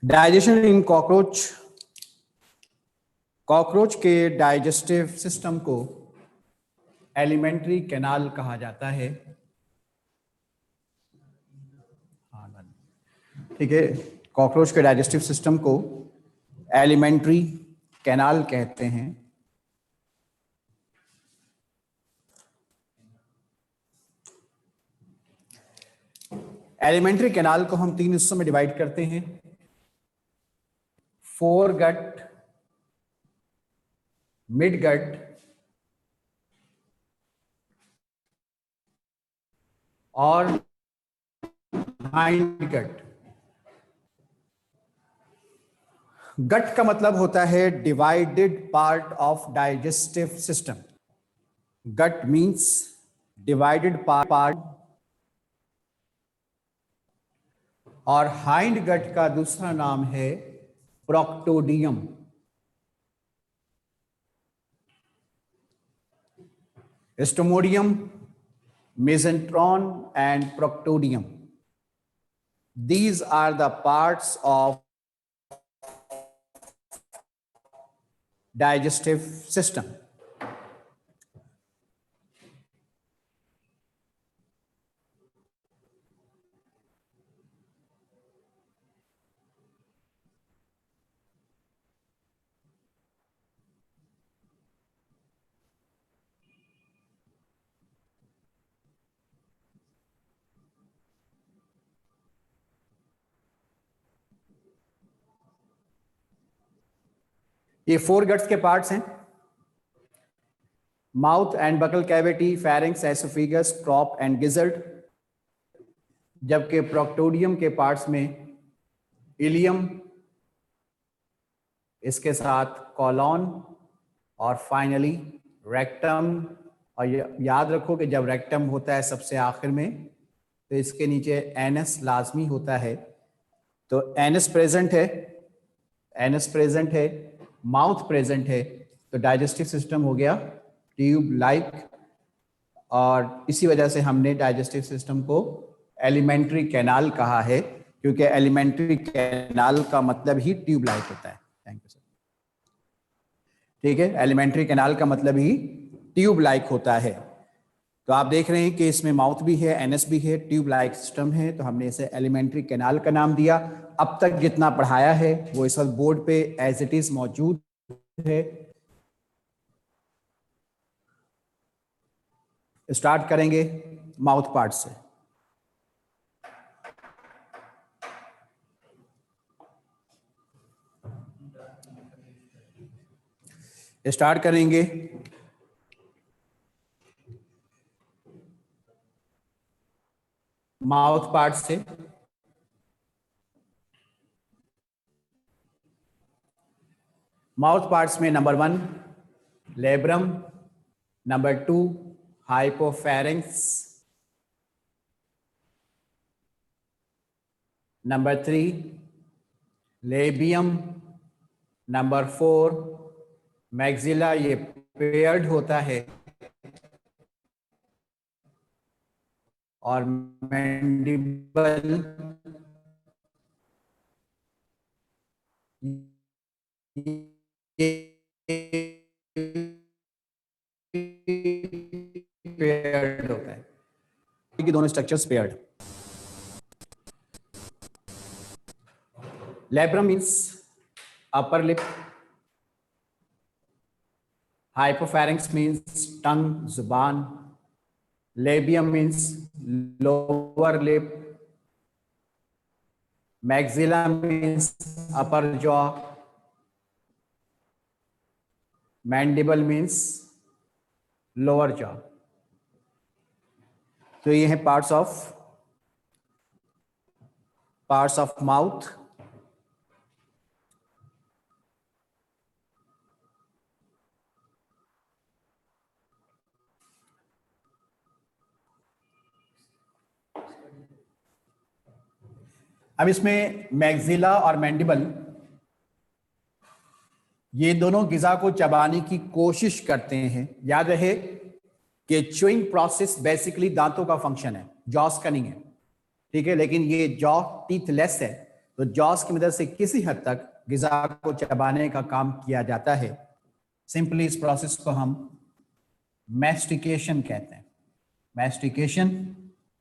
Digestion इन cockroach. Cockroach के digestive system को alimentary canal कहा जाता है। ठीक है, कॉकरोच के डाइजेस्टिव सिस्टम को एलिमेंट्री कैनाल कहते हैं। एलिमेंट्री कैनाल को हम 3 हिस्सों में डिवाइड करते हैं, फोर गट, मिड गट और हाइंड गट। गट का मतलब होता है divided part of digestive system. Gut means divided part. और हाइंड गट का दूसरा नाम है proctodeum. Stomodeum, mesenteron and proctodium. These are the parts of digestive system. ये 4 गट्स के पार्ट्स हैं, mouth and buccal cavity, pharynx, oesophagus, crop and gizzard. जबकि proctodeum के पार्ट्स में इलियम, इसके साथ कॉलॉन और फाइनली रेक्टम। और याद रखो कि जब रेक्टम होता है सबसे आखिर में, तो इसके नीचे एनस लाजमी होता है। तो एनस प्रेजेंट है, एनस प्रेजेंट है, माउथ प्रेजेंट है, तो डाइजेस्टिव सिस्टम हो गया ट्यूब लाइक। और इसी वजह से हमने डाइजेस्टिव सिस्टम को एलिमेंट्री कैनाल कहा है, क्योंकि एलिमेंट्री कैनाल का मतलब ही ट्यूब लाइक होता है। Thank you sir. ठीक है, एलिमेंट्री कैनाल का मतलब ही ट्यूब लाइक होता है। तो आप देख रहे हैं कि इसमें माउथ भी है, एनएस भी है, ट्यूब लाइक सिस्टम है, तो हमने इसे एलिमेंट्री कैनाल का नाम दिया। अब तक जितना पढ़ाया है वो इस वक्त बोर्ड पे एज इट इज मौजूद है। स्टार्ट करेंगे माउथ पार्ट से। स्टार्ट करेंगे माउथ पार्ट से। माउथ पार्ट्स में number 1 labrum, number 2 hypopharynx, number 3 labium, number 4 maxilla, ये पेयर्ड होता है, और मैंडिबल पेयर्ड होता है, क्योंकि दोनों structures paired. Labrum means upper lip, hypopharynx means tongue, जुबान, labium means lower lip, maxilla means upper jaw, mandible means lower jaw. तो ये हैं पार्ट्स ऑफ माउथ। अब इसमें मैक्सिला और मैंडिबल, ये दोनों गिजा को चबाने की कोशिश करते हैं। याद रहे कि च्यूइंग प्रोसेस बेसिकली दांतों का फंक्शन है, जॉस का नहीं है। ठीक है, लेकिन ये जॉ टीथलेस है, तो जॉस की मदद से किसी हद तक गिजा को चबाने का काम किया जाता है। सिंपली इस प्रोसेस को हम मैस्टिकेशन कहते हैं। मैस्टिकेशन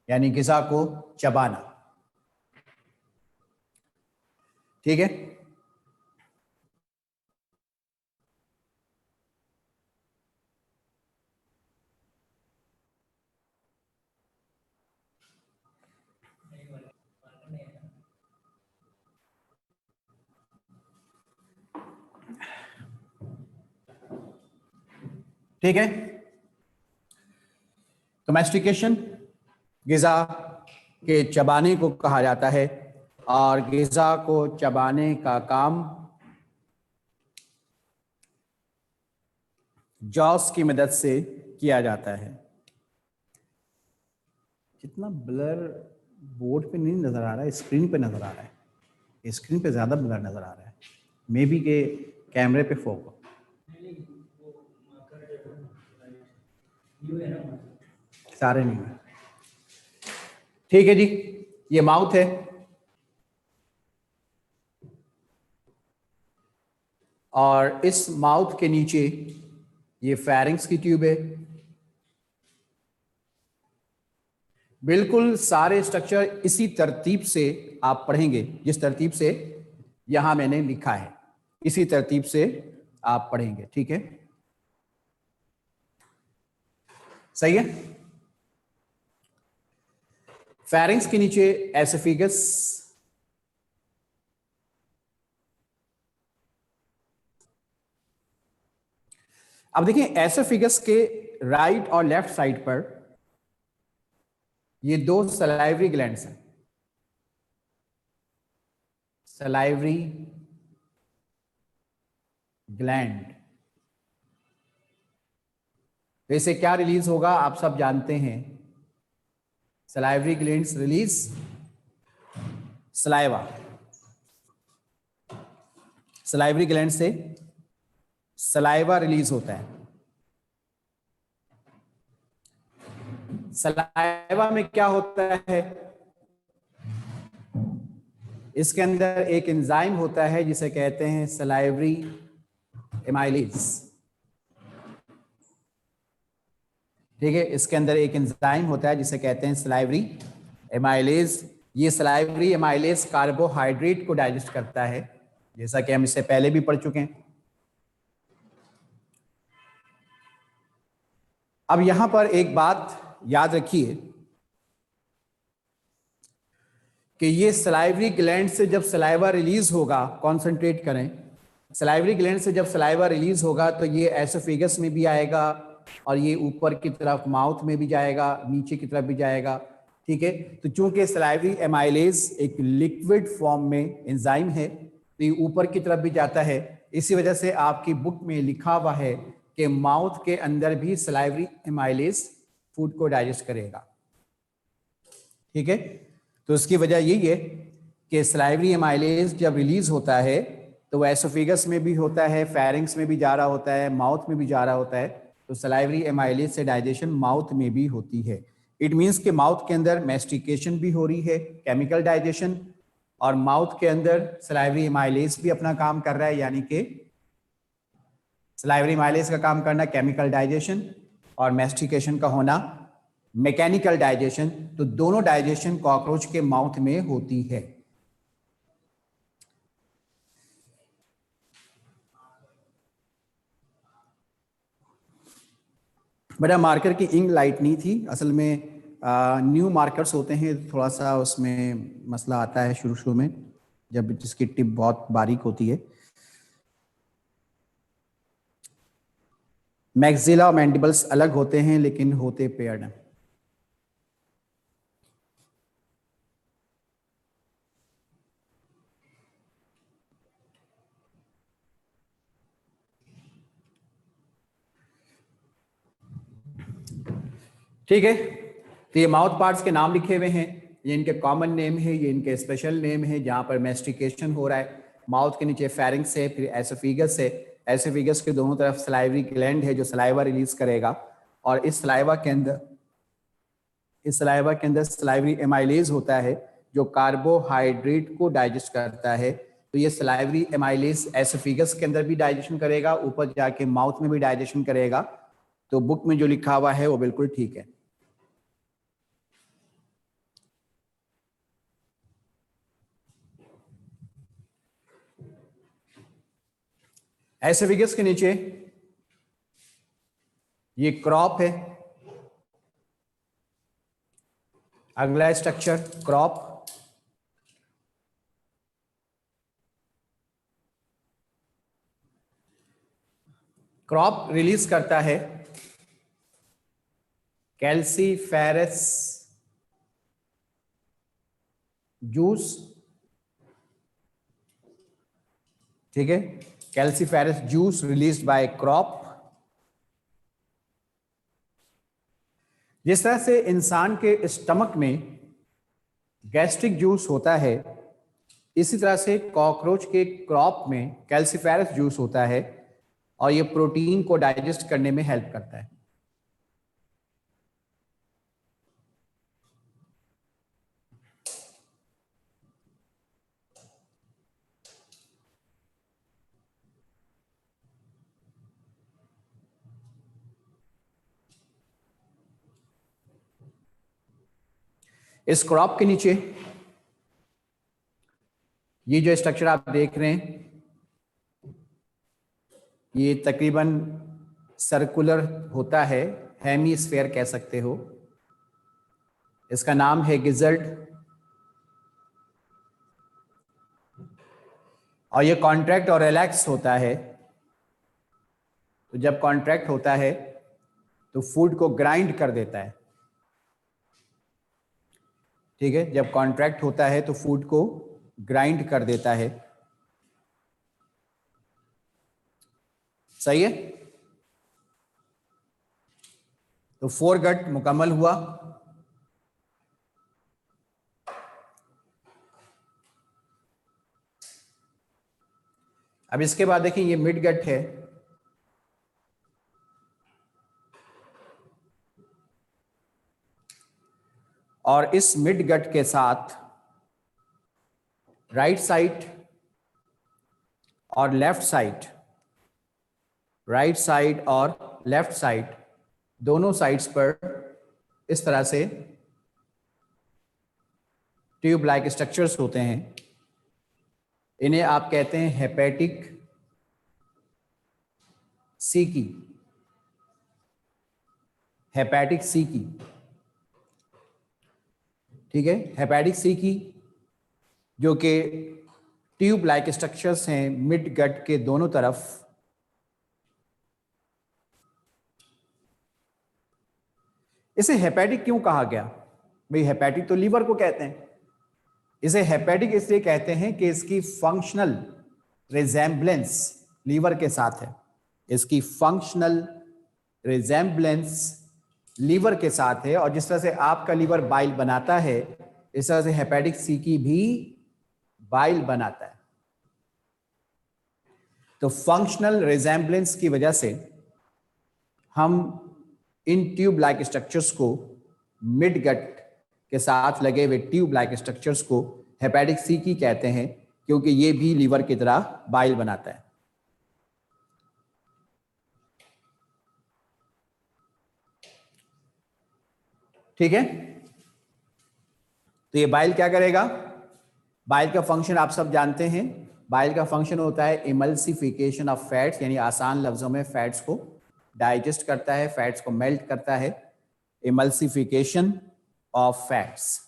यानी गिजा को चबाना। ठीक है, ठीक है। तो मैस्टिकेशन गिजा के चबाने को कहा जाता है और गिजा को चबाने का काम जॉस की मदद से किया जाता है। कितना ब्लर बोर्ड पे नहीं नजर आ रहा है, स्क्रीन पे नजर आ रहा है। स्क्रीन पे ज्यादा ब्लर नजर आ रहा है, मे बी के कैमरे पे फोकस सारे नहीं है। ठीक है जी, ये माउथ है और इस माउथ के नीचे ये फेरिंक्स की ट्यूब है। बिल्कुल सारे स्ट्रक्चर इसी तरतीब से आप पढ़ेंगे, जिस तरतीब से यहां मैंने लिखा है, इसी तरतीब से आप पढ़ेंगे। ठीक है, सही है। फेरिंक्स के नीचे एसोफेगस, अब देखिए एसोफेगस के राइट और लेफ्ट साइड पर ये दो सलाइवरी ग्लैंड्स हैं। सलाइवरी ग्लैंड, तो इसे क्या रिलीज होगा आप सब जानते हैं। Salivary glands release saliva. Salivary gland से सलाइवा रिलीज होता है। सलाइवा में क्या होता है, इसके अंदर एक एंजाइम होता है जिसे कहते हैं सलाइवरी एमाइलेज। ठीक है, इसके अंदर एक एंजाइम होता है जिसे कहते हैं सलाइवरी एमाइलेज। ये सलाइवरी एमाइलेज कार्बोहाइड्रेट को डाइजेस्ट करता है, जैसा कि हम इससे पहले भी पढ़ चुके हैं। अब यहां पर एक बात याद रखिए कि ये सलाइवरी ग्लैंड से जब सलाइवा रिलीज होगा, कॉन्सेंट्रेट करें, सलाइवरी ग्लैंड से जब सलाइवा रिलीज होगा तो ये एसोफेगस में भी आएगा और ये ऊपर की तरफ माउथ में भी जाएगा, नीचे की तरफ भी जाएगा। ठीक है, तो चूंकि सलाइवरी एमाइलेज एक लिक्विड फॉर्म में एंजाइम है तो ये ऊपर की तरफ भी जाता है। इसी वजह से आपकी बुक में लिखा हुआ है कि माउथ के अंदर भी सलाइवरी एमाइलेज फूड को डाइजेस्ट करेगा। ठीक है, तो उसकी वजह यही है कि सलाइवरी एमाइलेज जब रिलीज होता है तो वो एसोफेगस में भी होता है, फेरिंक्स में भी जा रहा होता है, माउथ में भी जा रहा होता है। तो सलाइवरी एमाइलेज से डाइजेशन माउथ में भी होती है। इट मीन्स कि माउथ के अंदर मैस्टिकेशन भी हो रही है, केमिकल डाइजेशन, और माउथ के अंदर सलाइवरी एमाइलेज भी अपना काम कर रहा है, यानी कि सलाइवरी एमाइलेज का काम करना केमिकल डाइजेशन और मैस्टिकेशन का होना मैकेनिकल डाइजेशन। तो दोनों डाइजेशन कॉकरोच के माउथ में होती है। मेरा मार्कर की इंक लाइट नहीं थी, असल में न्यू मार्कर्स होते हैं, थोड़ा सा उसमें मसला आता है शुरू शुरू में, जब जिसकी टिप बहुत बारीक होती है। मैक्सिला और मैंडिबल्स अलग होते हैं लेकिन होते पेयर्ड हैं। ठीक है, तो ये माउथ पार्ट्स के नाम लिखे हुए हैं, ये इनके कॉमन नेम है, ये इनके स्पेशल नेम है। जहां पर मैस्टिकेशन हो रहा है, माउथ के नीचे फेरिंक्स है, फिर एसोफेगस है। एसोफेगस के दोनों तरफ सलाइवरी ग्लैंड है जो सलाइवा रिलीज करेगा, और इस सलाइवा के अंदर सलाइवरी एमाइलेज होता है जो कार्बोहाइड्रेट को डाइजेस्ट करता है। तो ये सलाइवरी एमाइलेज एसोफेगस के अंदर भी डाइजेशन करेगा, ऊपर जाके माउथ में भी डाइजेशन करेगा। तो बुक में जो लिखा हुआ है वो बिल्कुल ठीक है। एसोफेगस के नीचे ये क्रॉप है। अगला स्ट्रक्चर क्रॉप। क्रॉप रिलीज करता है कैल्सीफेरस जूस, ठीक है, calciferous juice released by crop. जिस तरह से इंसान के स्टमक में गैस्ट्रिक जूस होता है, इसी तरह से कॉकरोच के क्रॉप में कैल्सीफेरस जूस होता है और ये प्रोटीन को डाइजेस्ट करने में हेल्प करता है। इस क्रॉप के नीचे ये जो स्ट्रक्चर आप देख रहे हैं, ये तकरीबन सर्कुलर होता है, हेमीस्फेयर कह सकते हो। इसका नाम है गिजर्ड और ये कॉन्ट्रैक्ट और रिलैक्स होता है। तो जब कॉन्ट्रैक्ट होता है तो फूड को ग्राइंड कर देता है, ठीक है। जब कॉन्ट्रैक्ट होता है तो फूड को ग्राइंड कर देता है, सही है। तो फोरगट मुकम्मल हुआ। अब इसके बाद देखिए ये मिड गट है। और इस मिड गट के साथ राइट साइड और लेफ्ट साइड, राइट साइड और लेफ्ट साइड दोनों साइड्स पर इस तरह से ट्यूब लाइक स्ट्रक्चर्स होते हैं। इन्हें आप कहते हैं हेपेटिक सीकी, हेपेटिक सीकी, ठीक है। हेपेटिक सीकी जो कि ट्यूब लाइक स्ट्रक्चर्स हैं मिड गट के दोनों तरफ। इसे हेपेटिक क्यों कहा गया? भाई हेपेटिक तो लीवर को कहते हैं। इसे हेपेटिक इसलिए कहते हैं कि इसकी फंक्शनल रिजेम्बलेंस लीवर के साथ है। इसकी फंक्शनल रिजेम्बलेंस लीवर के साथ है, और जिस तरह से आपका लीवर बाइल बनाता है, इस तरह से हेपेटिक सीकी भी बाइल बनाता है। तो फंक्शनल रिजेम्बलेंस की वजह से हम इन ट्यूब लाइक स्ट्रक्चर्स को, मिड गट के साथ लगे हुए ट्यूब लाइक स्ट्रक्चर्स को हेपेटिक सीकी कहते हैं, क्योंकि ये भी लीवर की तरह बाइल बनाता है। ठीक है, तो ये बाइल क्या करेगा? बाइल का फंक्शन आप सब जानते हैं। बाइल का फंक्शन होता है इमल्सिफिकेशन ऑफ फैट्स, यानी आसान लफ्जों में फैट्स को डाइजेस्ट करता है, फैट्स को मेल्ट करता है। Emulsification of fats.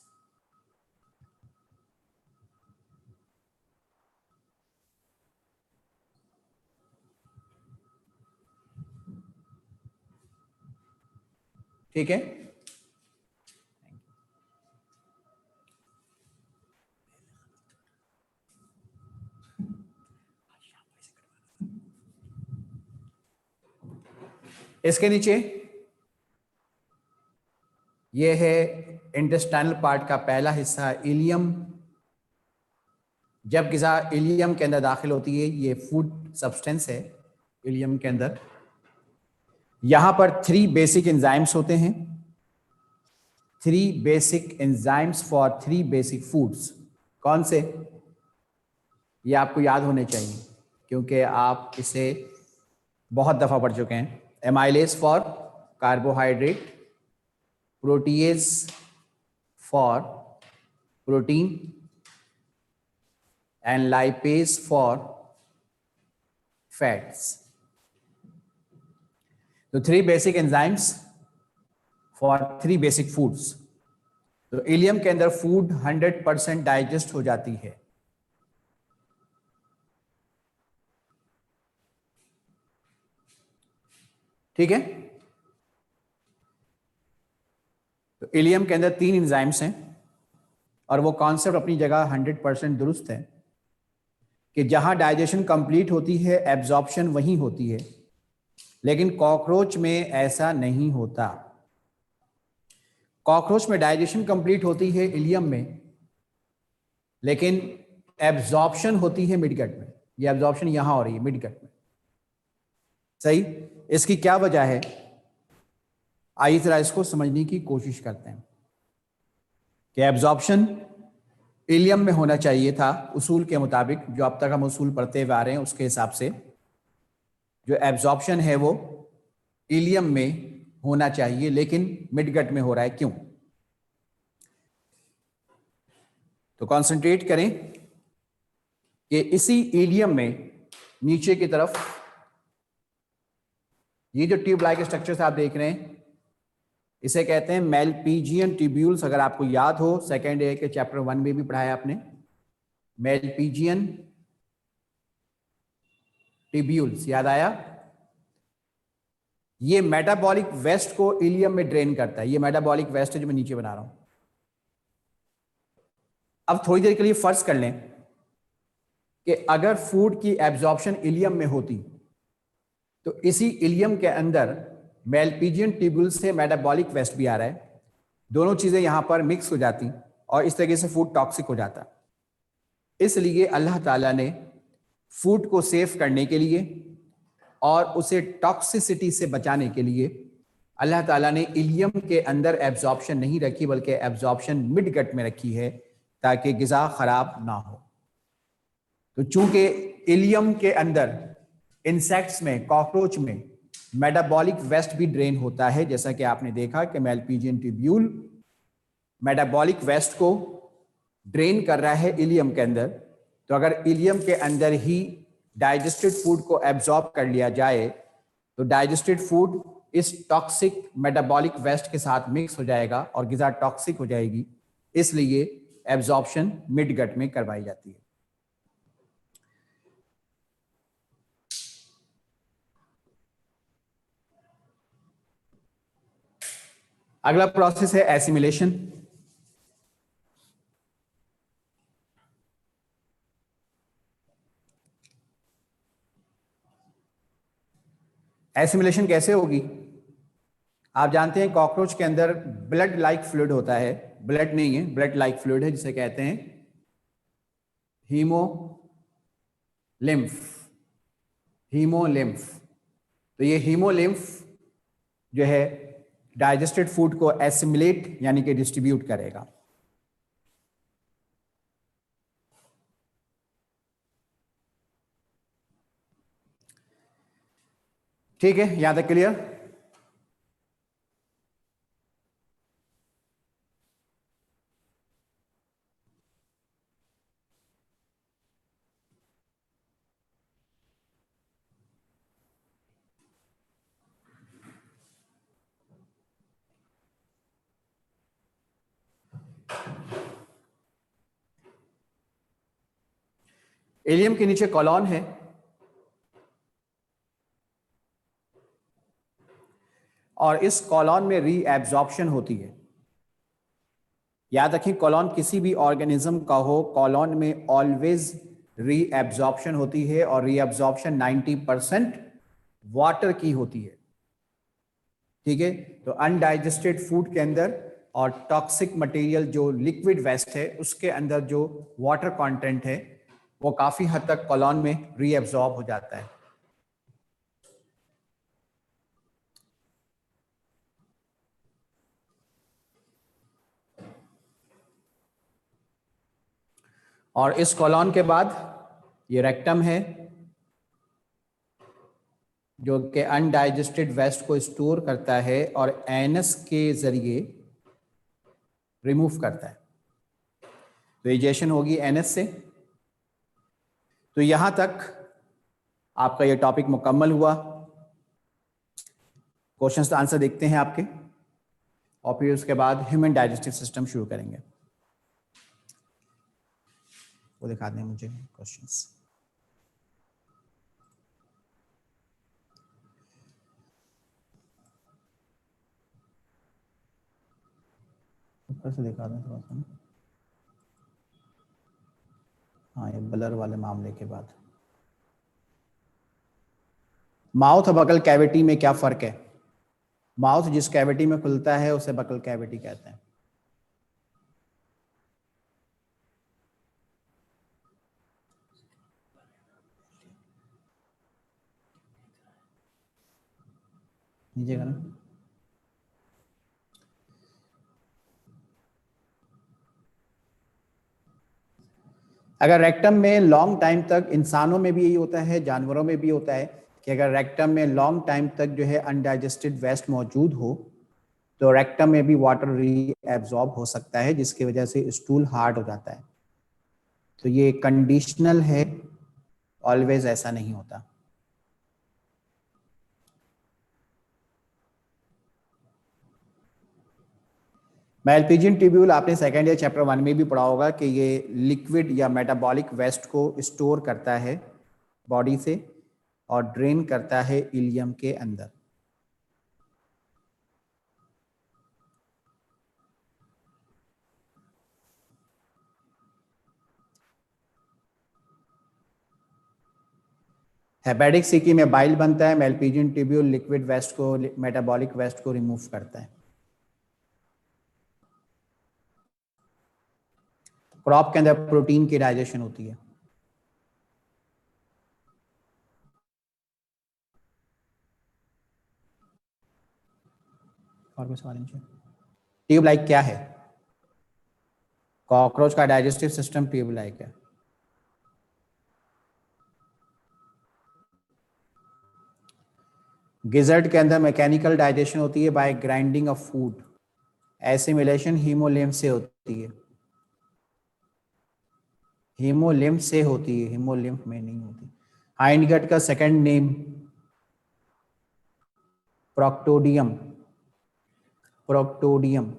ठीक है, इसके नीचे ये है इंटेस्टाइनल पार्ट का पहला हिस्सा, इलियम। जब ग़िज़ा इलियम के अंदर दाखिल होती है, ये फूड सब्सटेंस है इलियम के अंदर। यहां पर 3 बेसिक एंजाइम्स होते हैं। 3 basic enzymes for 3 basic foods. कौन से? ये आपको याद होने चाहिए क्योंकि आप इसे बहुत दफ़ा पढ़ चुके हैं। Amylase for carbohydrate, protease for protein and lipase for fats. तो 3 basic enzymes for 3 basic foods. तो इलियम के अंदर फूड 100% डाइजेस्ट हो जाती है। ठीक है। तो इलियम के अंदर 3 एंजाइम्स हैं और वो कॉन्सेप्ट अपनी जगह 100% दुरुस्त है कि जहां डाइजेशन कंप्लीट होती है एब्जॉर्प्शन वहीं होती है, लेकिन कॉकरोच में ऐसा नहीं होता। कॉकरोच में डाइजेशन कंप्लीट होती है इलियम में, लेकिन एब्जॉर्प्शन होती है मिडगट में। ये एब्जॉर्प्शन यहां हो रही है मिडगट में। सही। इसकी क्या वजह है? आइए जरा इसको समझने की कोशिश करते हैं कि एब्जॉर्प्शन इलियम में होना चाहिए था उसूल के मुताबिक, जो अब तक हम उसूल पढ़ते हुए आ रहे हैं उसके हिसाब से जो एब्जॉर्प्शन है वो इलियम में होना चाहिए, लेकिन मिडगट में हो रहा है। क्यों? तो कंसंट्रेट करें कि इसी इलियम में नीचे की तरफ ये जो ट्यूब लाइक स्ट्रक्चर आप देख रहे हैं इसे कहते हैं मेलपीजियन ट्यूब्यूल्स। अगर आपको याद हो सेकेंड ईयर के चैप्टर 1 में भी पढ़ाया आपने, मेलपीजियन ट्यूब्यूल्स, याद आया? ये मेटाबॉलिक वेस्ट को इलियम में ड्रेन करता है। ये मेटाबॉलिक वेस्ट है जो मैं नीचे बना रहा हूं। अब थोड़ी देर के लिए फर्ज कर लें कि अगर फूड की एब्जॉर्प्शन इलियम में होती तो इसी इलियम के अंदर मेलपीजियन ट्यूब्यूल से मेटाबॉलिक वेस्ट भी आ रहा है, दोनों चीजें यहां पर मिक्स हो जाती और इस तरीके से फूड टॉक्सिक हो जाता। इसलिए अल्लाह ताला ने फूड को सेफ करने के लिए और उसे टॉक्सिसिटी से बचाने के लिए अल्लाह ताला ने इलियम के अंदर एब्जॉर्प्शन नहीं रखी, बल्कि एब्जॉर्प्शन मिड गट में रखी है ताकि गिज़ा खराब ना हो। तो चूंकि इलियम के अंदर इंसेक्ट्स में, कॉकरोच में मेटाबॉलिक वेस्ट भी ड्रेन होता है, जैसा कि आपने देखा कि मेलपीजियन ट्यूब्यूल मेटाबॉलिक वेस्ट को ड्रेन कर रहा है इलियम के अंदर। तो अगर इलियम के अंदर ही डाइजेस्टेड फूड को एब्जॉर्ब कर लिया जाए तो डाइजेस्टेड फूड इस टॉक्सिक मेटाबॉलिक वेस्ट के साथ मिक्स हो जाएगा और गिज़ा टॉक्सिक हो जाएगी। इसलिए एब्जॉर्प्शन मिड गट में करवाई जाती है। अगला प्रोसेस है एसिमिलेशन। एसिमिलेशन कैसे होगी? आप जानते हैं कॉकरोच के अंदर ब्लड लाइक फ्लूइड होता है, ब्लड नहीं है, ब्लड लाइक फ्लूइड है, जिसे कहते हैं हीमोलिम्फ। हीमोलिम्फ। तो ये हीमोलिम्फ जो है डाइजेस्टेड फूड को एसिमिलेट यानी कि डिस्ट्रीब्यूट करेगा। ठीक है, यहां तक क्लियर? इलियम के नीचे कॉलॉन है और इस कॉलॉन में रीएब्जॉर्प्शन होती है। याद रखें, कॉलॉन किसी भी ऑर्गेनिज्म का हो, कॉलॉन में ऑलवेज रीएब्जॉर्प्शन होती है और रीएब्जॉर्प्शन 90% वाटर की होती है। ठीक है। तो अनडाइजेस्टेड फूड के अंदर और टॉक्सिक मटेरियल जो लिक्विड वेस्ट है उसके अंदर जो वाटर कंटेंट है वो काफी हद तक कॉलॉन में रीएब्जॉर्ब हो जाता है। और इस कॉलॉन के बाद ये रेक्टम है जो कि अनडाइजेस्टेड वेस्ट को स्टोर करता है और एनस के जरिए रिमूव करता है। तो इजेशन होगी एनएस से। तो यहां तक आपका ये टॉपिक मुकम्मल हुआ। क्वेश्चंस का आंसर देखते हैं आपके, और फिर उसके बाद ह्यूमन डाइजेस्टिव सिस्टम शुरू करेंगे। वो दिखा दें मुझे क्वेश्चंस। ऊपर से दिखा दें थोड़ा सा। हाँ, ये ब्लर वाले मामले के बाद। माउथ और बकल कैविटी में क्या फर्क है? माउथ जिस कैविटी में खुलता है उसे बकल कैविटी कहते हैं। नीचे करना। अगर रेक्टम में लॉन्ग टाइम तक, इंसानों में भी यही होता है, जानवरों में भी होता है कि अगर रेक्टम में लॉन्ग टाइम तक जो है अनडाइजेस्टेड वेस्ट मौजूद हो तो रेक्टम में भी वाटर री एब्जॉर्ब हो सकता है, जिसकी वजह से स्टूल हार्ड हो जाता है। तो ये कंडीशनल है, ऑलवेज ऐसा नहीं होता। मैल्पिजियन ट्यूब्यूल आपने सेकेंड ईयर चैप्टर 1 में भी पढ़ा होगा कि ये लिक्विड या मेटाबॉलिक वेस्ट को स्टोर करता है बॉडी से और ड्रेन करता है इलियम के अंदर। हेपेटिक सिकी में बाइल बनता है, मैल्पिजियन ट्यूब्यूल लिक्विड वेस्ट को, मेटाबॉलिक वेस्ट को रिमूव करता है। क्रॉप के अंदर प्रोटीन की डाइजेशन होती है। और कोई सवाल नहीं? ट्यूब लाइक क्या है? कॉकरोच का डाइजेस्टिव सिस्टम ट्यूब लाइक है। गिजर्ट के अंदर मैकेनिकल डाइजेशन होती है by grinding of food. Assimilation haemolymph से होती है। हीमोलिम्फ से होती है, हीमोलिम्फ में नहीं होती। हाइंडगट का सेकंड नेम प्रोक्टोडियम। प्रोक्टोडियम।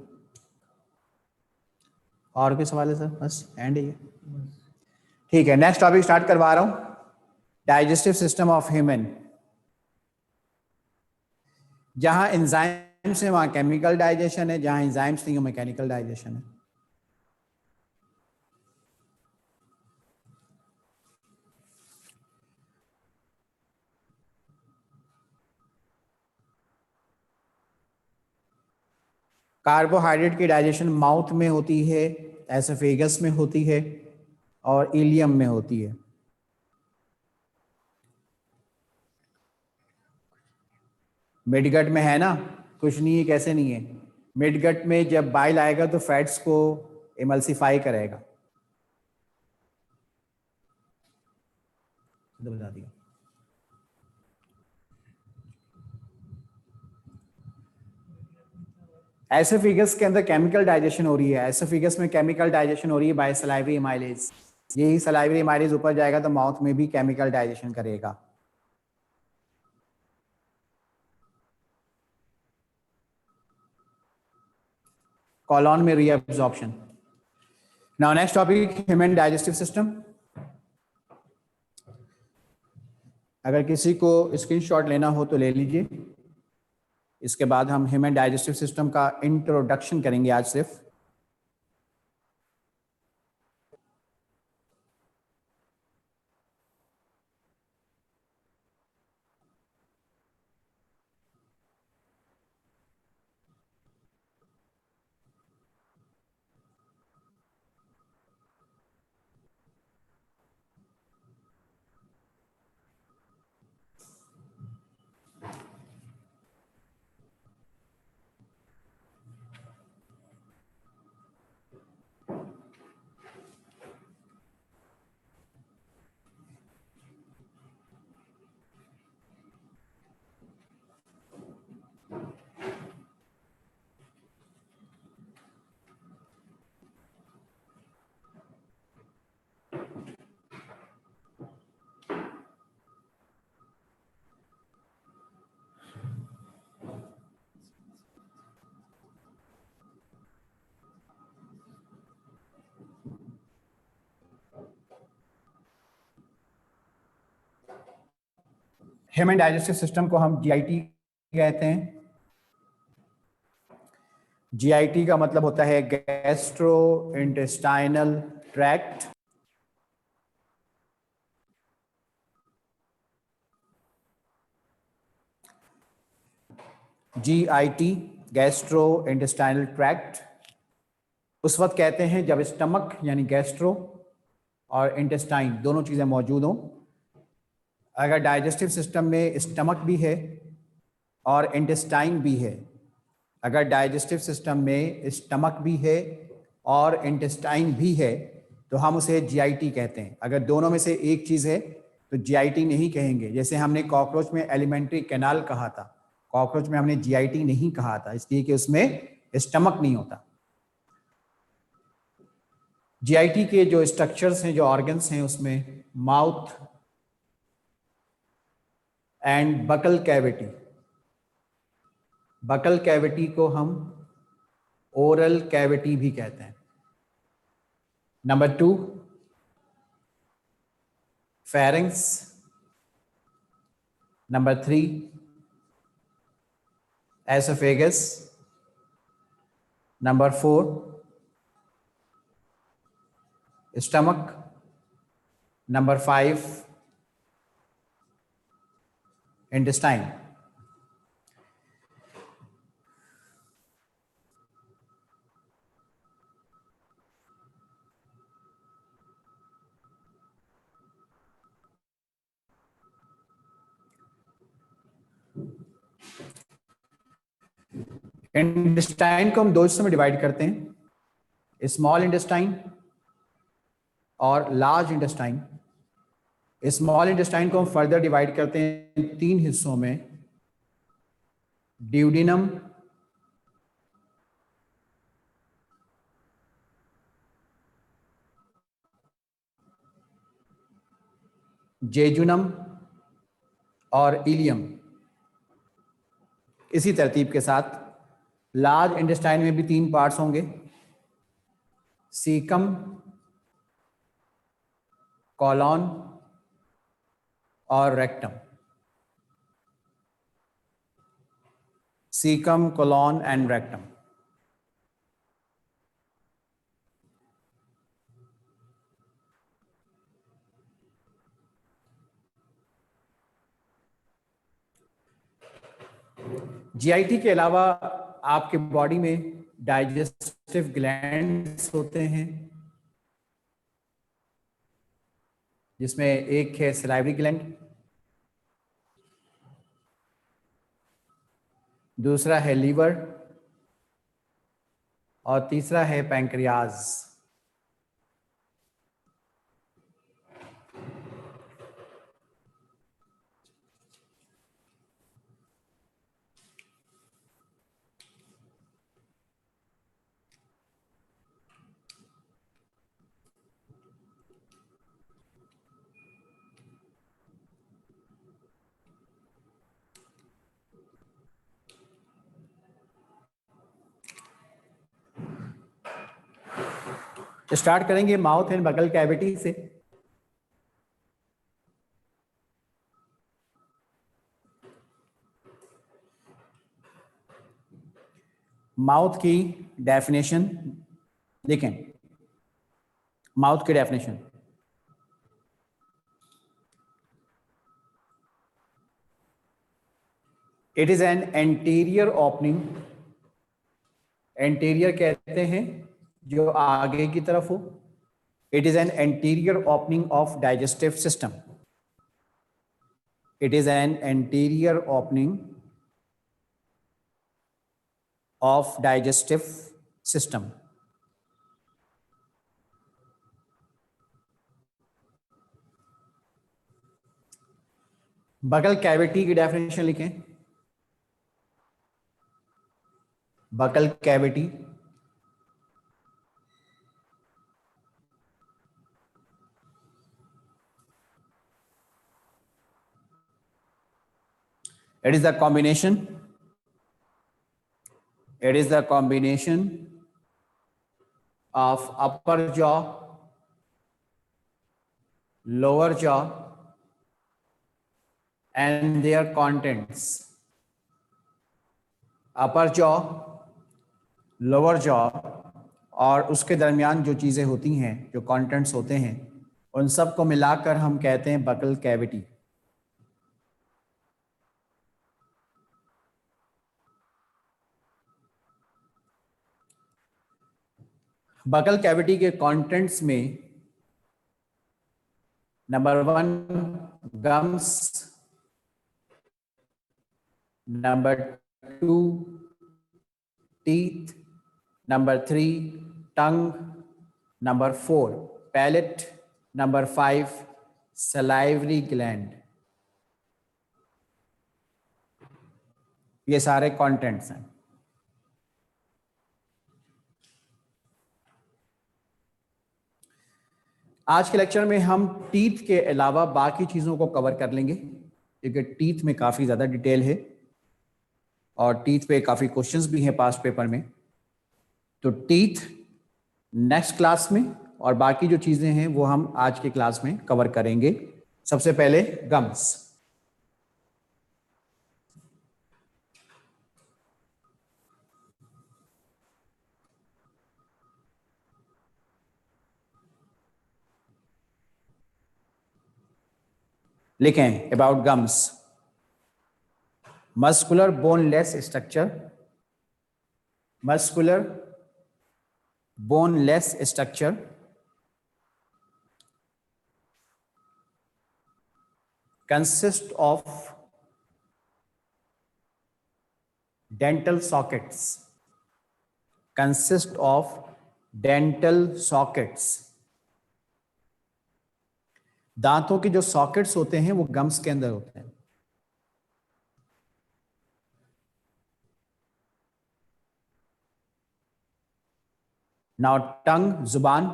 और कोई सवाल है सर? बस एंड है। ठीक है, नेक्स्ट टॉपिक स्टार्ट करवा रहा हूं। Digestive system of human. जहां एंजाइम्स है वहां केमिकल डाइजेशन है, जहां एंजाइम्स नहीं है मैकेनिकल डाइजेशन है। कार्बोहाइड्रेट की डाइजेशन माउथ में होती है, एसोफेगस में होती है और इलियम में होती है। मिडगट में है ना, कुछ नहीं है, कैसे नहीं है? मिडगट में जब बाइल आएगा तो फैट्स को इमल्सिफाई करेगा। तो बता दिया। एसोफेगस के अंदर केमिकल डाइजेशन हो रही है, एसोफेगस में केमिकल डाइजेशन हो रही है बाय सलाइवरी एमाइलेज। यही सलाइवरी एमाइलेज ऊपर जाएगा तो माउथ में भी केमिकल डाइजेशन करेगा। कॉलॉन में reabsorption. Now next topic human digestive system. अगर किसी को स्क्रीनशॉट लेना हो तो ले लीजिए। इसके बाद हम ह्यूमन डाइजेस्टिव सिस्टम का इंट्रोडक्शन करेंगे आज सिर्फ। ह्यूमन डाइजेस्टिव सिस्टम को हम जीआईटी कहते हैं। जीआईटी का मतलब होता है gastrointestinal tract. GIT gastrointestinal tract उस वक्त कहते हैं जब स्टमक यानी गैस्ट्रो और इंटेस्टाइन दोनों चीज़ें मौजूद हों। अगर डाइजेस्टिव सिस्टम में स्टमक भी है और इंटेस्टाइन भी है, अगर डाइजेस्टिव सिस्टम में स्टमक भी है और इंटेस्टाइन भी है तो हम उसे जीआईटी कहते हैं। अगर दोनों में से एक चीज़ है तो जीआईटी नहीं कहेंगे। जैसे हमने कॉकरोच में एलिमेंट्री कैनाल कहा था, कॉकरोच में हमने जीआईटी नहीं कहा था इसलिए कि उसमें स्टमक नहीं होता। जीआईटी के जो स्ट्रक्चर्स हैं, जो ऑर्गन्स हैं, उसमें mouth and buckle cavity, buccal cavity को हम ओरल कैविटी भी कहते हैं। Number 2 pharynx, number 3 oesophagus, number 4 stomach, number 5 intestine. Intestine को हम दो हिस्सों में डिवाइड करते हैं, स्मॉल इंटेस्टाइन और लार्ज इंटेस्टाइन। स्मॉल इंटेस्टाइन को हम फर्दर डिवाइड करते हैं 3 हिस्सों में, ड्यूडिनम, जेजुनम और इलियम। इसी तरतीब के साथ लार्ज इंटेस्टाइन में भी 3 पार्ट्स होंगे, सीकम, कॉलॉन और rectum. Caecum, colon and rectum. GIT के अलावा आपके बॉडी में डाइजेस्टिव ग्लैंड्स होते हैं, जिसमें एक है सलाइवरी ग्लैंड, दूसरा है लीवर और तीसरा है पैंक्रियाज। स्टार्ट करेंगे माउथ एंड बगल कैविटी से। माउथ की डेफिनेशन देखें, माउथ की definition it is an anterior opening, anterior कहते हैं जो आगे की तरफ हो। It is an anterior opening of digestive system, it is an anterior opening of digestive system. बगल कैविटी की डेफिनेशन लिखें, बगल cavity it is the combination of upper jaw, lower jaw and their contents. Upper jaw, lower jaw और उसके दरमियान जो चीज़ें होती हैं, जो कंटेंट्स होते हैं, उन सब को मिलाकर हम कहते हैं बकल कैविटी। बकल कैविटी के कंटेंट्स में number 1 gums, number 2 teeth, number 3 tongue, number 4 palate, number 5 salivary gland. ये सारे कंटेंट्स हैं। आज के लेक्चर में हम टीथ के अलावा बाकी चीज़ों को कवर कर लेंगे, क्योंकि टीथ में काफ़ी ज़्यादा डिटेल है और टीथ पे काफ़ी क्वेश्चंस भी हैं पास्ट पेपर में। तो टीथ नेक्स्ट क्लास में और बाकी जो चीज़ें हैं वो हम आज के क्लास में कवर करेंगे। सबसे पहले गम्स। लिखें about gums. Muscular boneless structure, muscular boneless structure, consist of dental sockets, consist of dental sockets। दांतों के जो सॉकेट्स होते हैं वो गम्स के अंदर होते हैं। नाउ टंग, जुबान।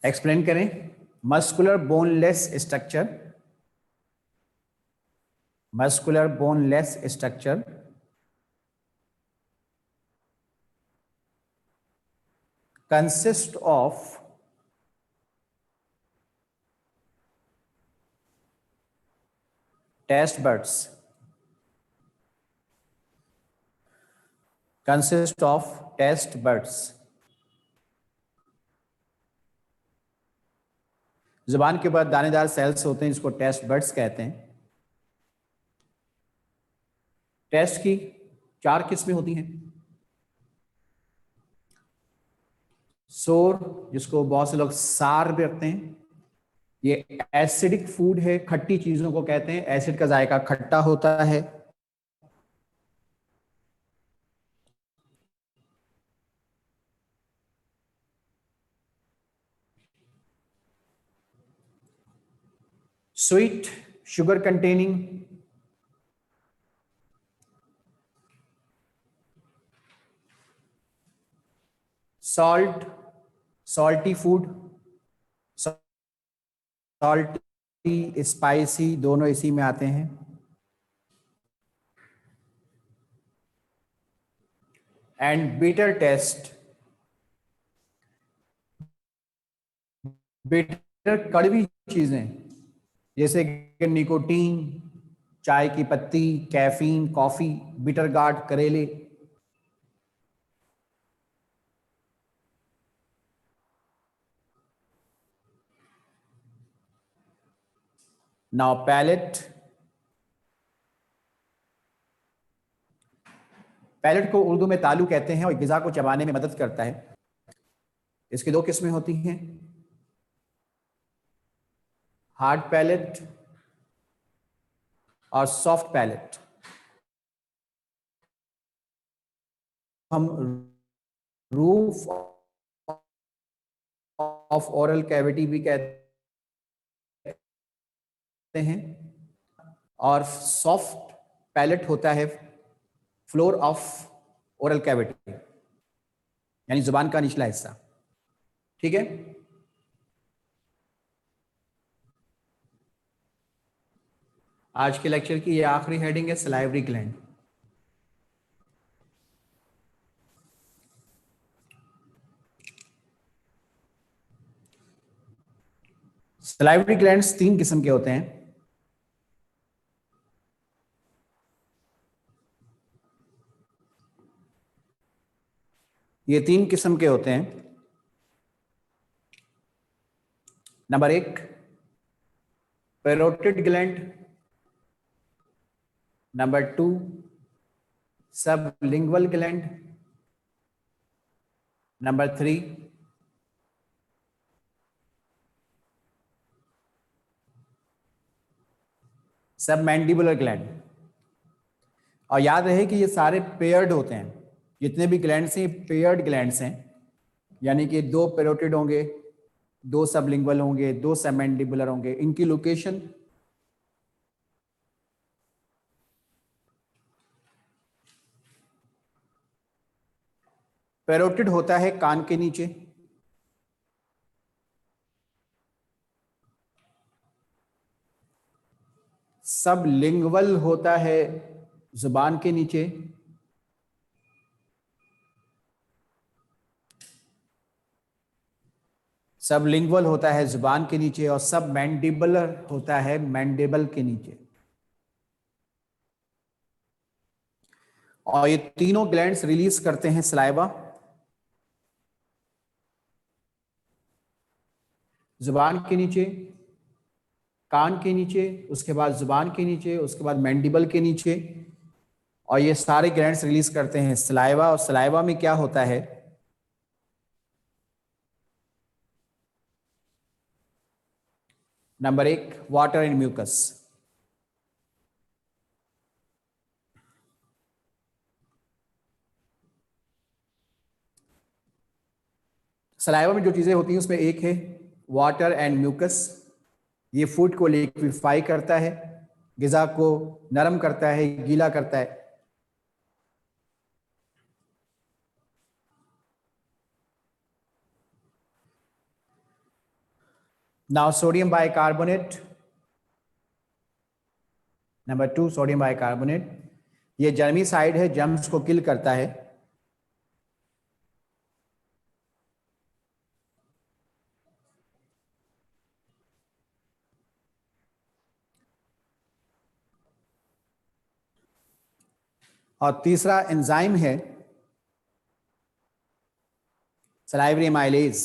एक्सप्लेन करें। Muscular boneless structure, muscular boneless structure consist of taste buds, consist of taste buds। जुबान के ऊपर दानेदार सेल्स होते हैं, जिसको टेस्ट बड्स कहते हैं। टेस्ट की 4 किस्में होती हैं। सोर, जिसको बहुत से लोग सार भी रखते हैं, ये एसिडिक फूड है, खट्टी चीजों को कहते हैं, एसिड का जायका खट्टा होता है। Sweet, sugar containing. Salt, salty food, salty spicy दोनों इसी में आते हैं। एंड बिटर टेस्ट, बिटर कड़वी चीजें जैसे कि निकोटीन, चाय की पत्ती, कैफीन, कॉफी, बिटर गार्ड, करेले। नाउ पैलेट, पैलेट को उर्दू में तालू कहते हैं और गिजा को चबाने में मदद करता है। इसकी 2 किस्में होती हैं, हार्ड पैलेट और सॉफ्ट पैलेट। हम रूफ ऑफ ओरल कैविटी भी कहते हैं और सॉफ्ट पैलेट होता है फ्लोर ऑफ ओरल कैविटी, यानी जुबान का निचला हिस्सा। ठीक है। आज के लेक्चर की ये आखिरी हेडिंग है सलाइवरी ग्लैंड। सलाइवरी ग्लैंड्स 3 किस्म के होते हैं। ये 3 किस्म के होते हैं। Number 1 parotid gland, number 2 sublingual gland, number 3 submandibular gland. और याद रहे कि ये सारे पेयर्ड होते हैं, जितने भी ग्लैंड्स हैं पेयर्ड ग्लैंड्स हैं, यानी कि 2 पैरोटिड होंगे, 2 सबलिंगुअल होंगे, 2 सबमैंडिबुलर होंगे। इनकी लोकेशन पैरोटिड होता है कान के नीचे, सबलिंगुअल होता है जुबान के नीचे, सबलिंगुअल होता है जुबान के नीचे, और सब मैंडिबुलर होता है मैंडिबल के नीचे। और ये तीनों ग्लैंड्स रिलीज करते हैं सलाइवा जुबान के नीचे, कान के नीचे, उसके बाद जुबान के नीचे, उसके बाद मैंडिबल के नीचे। और ये सारे ग्लैंड्स रिलीज करते हैं सलाइवा। और सलाइवा में क्या होता है, number 1 water and mucus. Saliva में जो चीजें होती हैं उसमें एक है वाटर एंड म्यूकस। ये फूड को लिक्विफाई करता है, गिजा को नरम करता है, गीला करता है। Now sodium bicarbonate, number 2 sodium bicarbonate. ये जर्मीसाइड है, जर्म्स को किल करता है। और तीसरा एंजाइम है सलाइवरी एमाइलेज।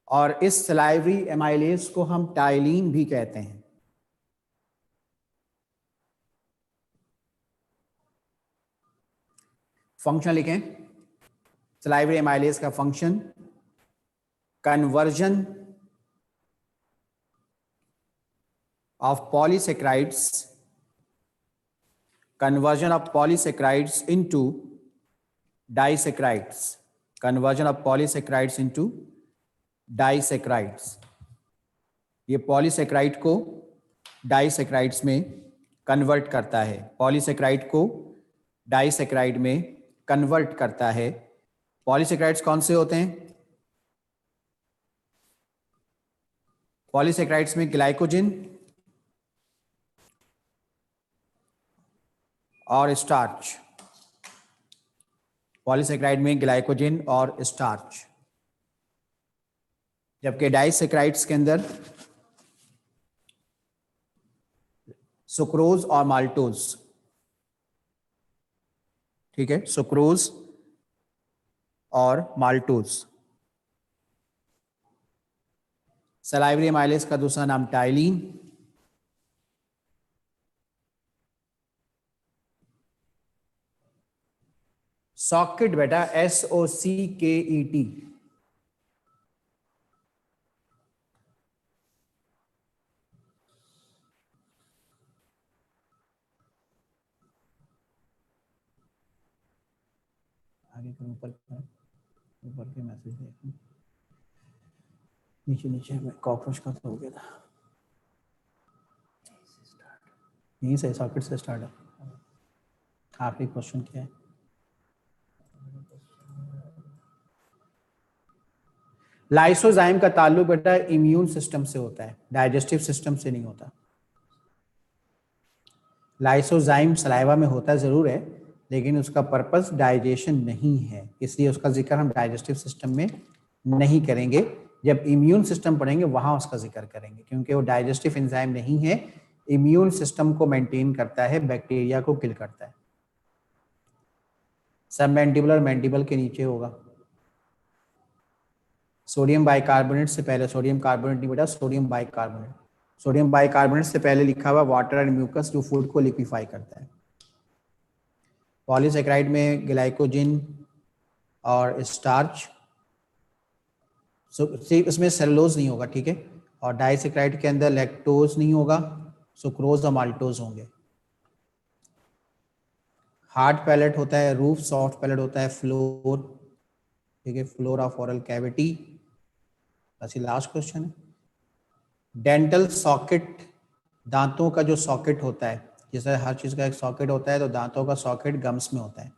और इस सलाइवरी एमाइलेज को हम टाइलिन भी कहते हैं। फंक्शन लिखें, सलाइवरी एमाइलेज का function conversion of polysaccharides, conversion of polysaccharides into disaccharides, conversion of polysaccharides into disaccharides। ये पॉलीसेक्राइड को डाइसेक्राइड्स में कन्वर्ट करता है, पॉलीसेक्राइड को डाइसेक्राइड में कन्वर्ट करता है। पॉलीसेक्राइड्स कौन से होते हैं, पॉलीसेक्राइड्स में ग्लाइकोजन और स्टार्च, पॉलीसेक्राइड में ग्लाइकोजन और स्टार्च। जबकि डाइसेक्राइड्स के अंदर सुक्रोज और माल्टोज। ठीक है, सुक्रोज और माल्टोज। सलाइवरी एमाइलेज का दूसरा नाम टाइलिन। सॉकेट बेटा SOCKET। आगे के ऊपर के मैसेज देखो, नीचे नीचे कॉकरोच का तो हो गया था, यहीं से सॉकेट से स्टार्ट है। आखिरी क्वेश्चन क्या है, लाइसोजाइम का ताल्लुक बेटा इम्यून सिस्टम से होता है, डाइजेस्टिव सिस्टम से नहीं होता। लाइसोजाइम सलाइवा में होता ज़रूर है, लेकिन उसका पर्पस डाइजेशन नहीं है, इसलिए उसका जिक्र हम डाइजेस्टिव सिस्टम में नहीं करेंगे। जब इम्यून सिस्टम पढ़ेंगे वहाँ उसका जिक्र करेंगे, क्योंकि वो डाइजेस्टिव एंजाइम नहीं है, इम्यून सिस्टम को मेंटेन करता है, बैक्टीरिया को किल करता है। सब मैंडिबुलर मैंडिबल के नीचे होगा। सोडियम बाइकार्बोनेट से पहले, सोडियम कार्बोनेट नहीं बेटा, सोडियम बाइकार्बोनेट। सोडियम बाइकार्बोनेट से पहले लिखा हुआ वाटर एंड म्यूकस, जो फूड को लिक्विफाई करता है। पॉलीसेकेराइड में ग्लाइकोजिन और स्टार्च, इसमें सेलुलोज नहीं होगा, ठीक है। और डाइसेक्राइड के अंदर लैक्टोज नहीं होगा, सुक्रोज और माल्टोज होंगे। हार्ड पैलेट होता है रूफ, सॉफ्ट पैलेट होता है फ्लोर, ठीक है, फ्लोर ऑफ ओरल कैविटी। बस ये लास्ट क्वेश्चन है। डेंटल सॉकेट, दांतों का जो सॉकेट होता है, जैसे हर चीज का एक सॉकेट होता है, तो दांतों का सॉकेट गम्स में होता है।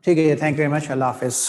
ठीक है, थैंक यू वेरी मच, अल्लाह हाफिज़।